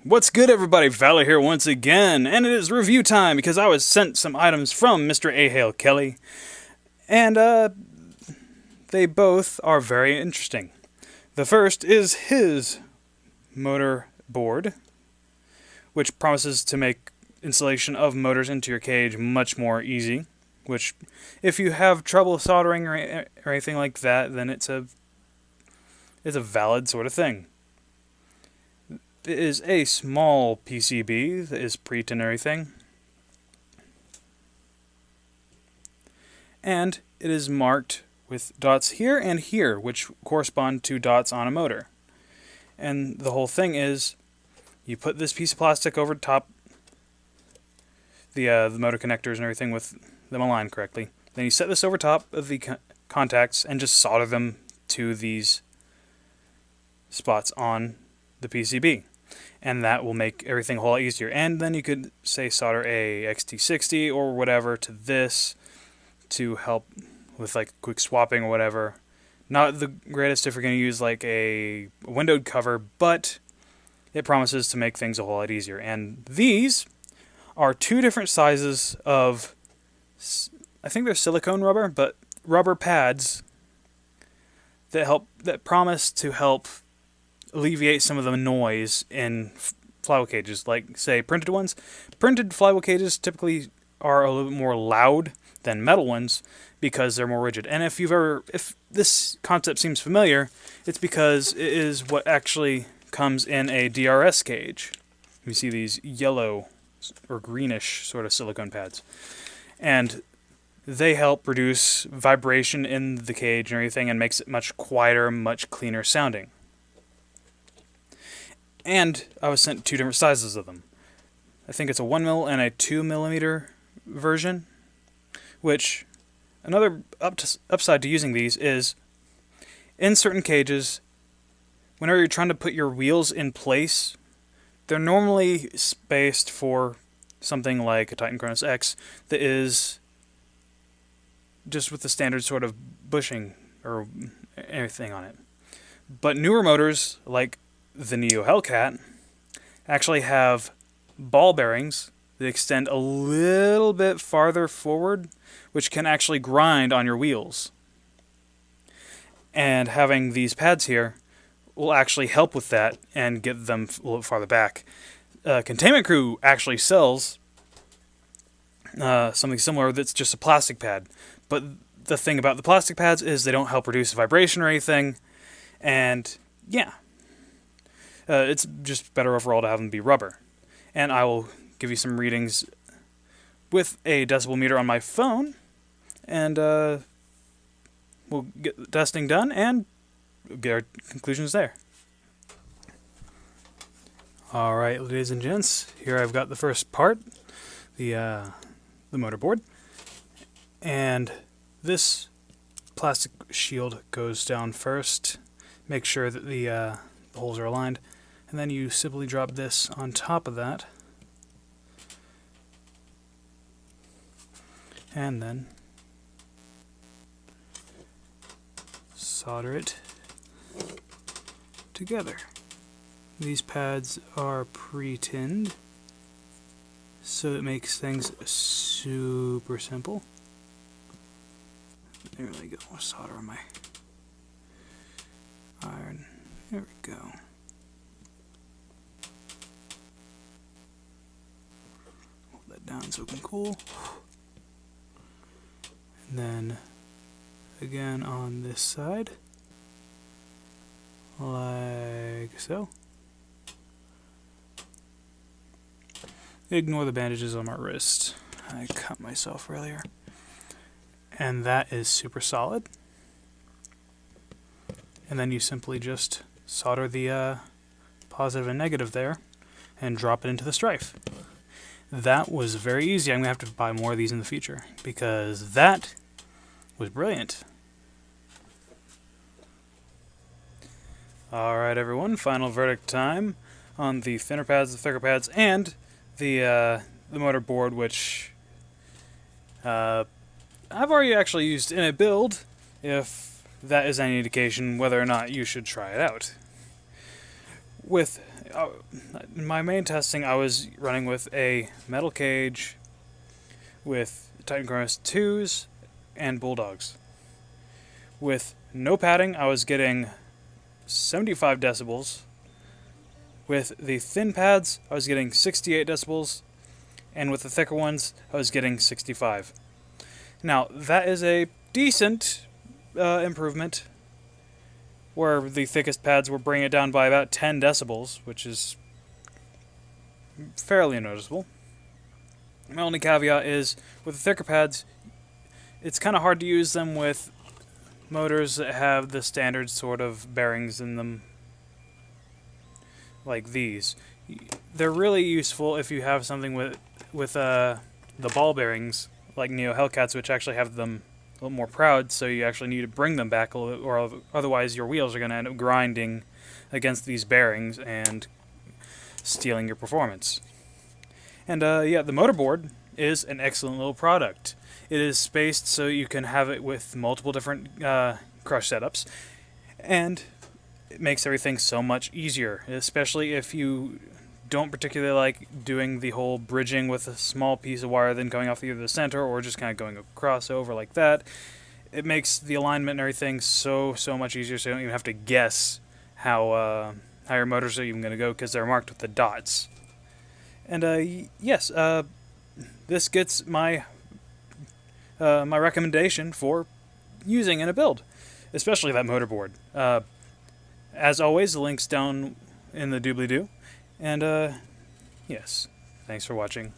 What's good, everybody? Valor here once again, and it is review time because I was sent some items from Mr. Ahalekelly, and they both are very interesting. The first is his motor board, which promises to make installation of motors into your cage much more easy. Which, if you have trouble soldering or anything like that, then it's a valid sort of thing. It is a small PCB that is pre-tin and everything. And it is marked with dots here and here, which correspond to dots on a motor. And the whole thing is, you put this piece of plastic over top the motor connectors and everything with them aligned correctly. Then you set this over top of the contacts and just solder them to these spots on the PCB. And that will make everything a whole lot easier. And then you could, say, solder a XT60 or whatever to this to help with like quick swapping or whatever. Not the greatest if you're going to use like a windowed cover, but it promises to make things a whole lot easier. And these are two different sizes of, I think they're silicone rubber, but rubber pads that promise to help alleviate some of the noise in flywheel cages, like, say, printed ones. Printed flywheel cages typically are a little bit more loud than metal ones because they're more rigid. And if this concept seems familiar, it's because it is what actually comes in a DRS cage. You see these yellow or greenish sort of silicone pads. And they help reduce vibration in the cage and everything and makes it much quieter, much cleaner sounding. And I was sent two different sizes of them. I think it's a 1mm and a 2mm version. Which, another upside to using these is, in certain cages, whenever you're trying to put your wheels in place, they're normally spaced for something like a Titan Kronos X that is just with the standard sort of bushing or anything on it. But newer motors, like the Neo Hellcat, actually have ball bearings that extend a little bit farther forward, which can actually grind on your wheels. And having these pads here will actually help with that and get them a little farther back. Containment Crew actually sells something similar that's just a plastic pad. But the thing about the plastic pads is they don't help reduce vibration or anything. And yeah, it's just better overall to have them be rubber. And I will give you some readings with a decibel meter on my phone. And we'll get the testing done and get our conclusions there. Alright, ladies and gents, here I've got the first part, the motor board. And this plastic shield goes down first. Make sure that the holes are aligned. And then you simply drop this on top of that. And then solder it together. These pads are pre-tinned, so it makes things super simple. There we go. I'll solder on my iron. There we go. Hold that down so it can cool. And then again on this side, like so. Ignore the bandages on my wrist. I cut myself earlier. And that is super solid. And then you simply just solder the positive and negative there and drop it into the strife. That was very easy. I'm going to have to buy more of these in the future because that was brilliant. Alright everyone, final verdict time on the thinner pads, the thicker pads, and the motor board, which I've already actually used in a build, if that is any indication whether or not you should try it out. With in my main testing, I was running with a metal cage with Titan Chronos 2s and Bulldogs. With no padding, I was getting 75 decibels. With the thin pads, I was getting 68 decibels. And with the thicker ones, I was getting 65. Now, that is a decent improvement, where the thickest pads were bringing it down by about 10 decibels, which is fairly noticeable. My only caveat is, with the thicker pads, it's kind of hard to use them with motors that have the standard sort of bearings in them, like these. They're really useful if you have something with the ball bearings, like Neo Hellcats, which actually have them a little more proud, so you actually need to bring them back a little bit, or otherwise your wheels are going to end up grinding against these bearings and stealing your performance. And yeah, the motorboard is an excellent little product. It is spaced so you can have it with multiple different crush setups, and it makes everything so much easier, especially if you don't particularly like doing the whole bridging with a small piece of wire then going off either the center or just kind of going across over like that. It makes the alignment and everything so much easier, so you don't even have to guess how your motors are even going to go, because they're marked with the dots. And yes, this gets my recommendation for using in a build, especially that motorboard. As always, the link's down in the doobly-doo. And, yes, thanks for watching.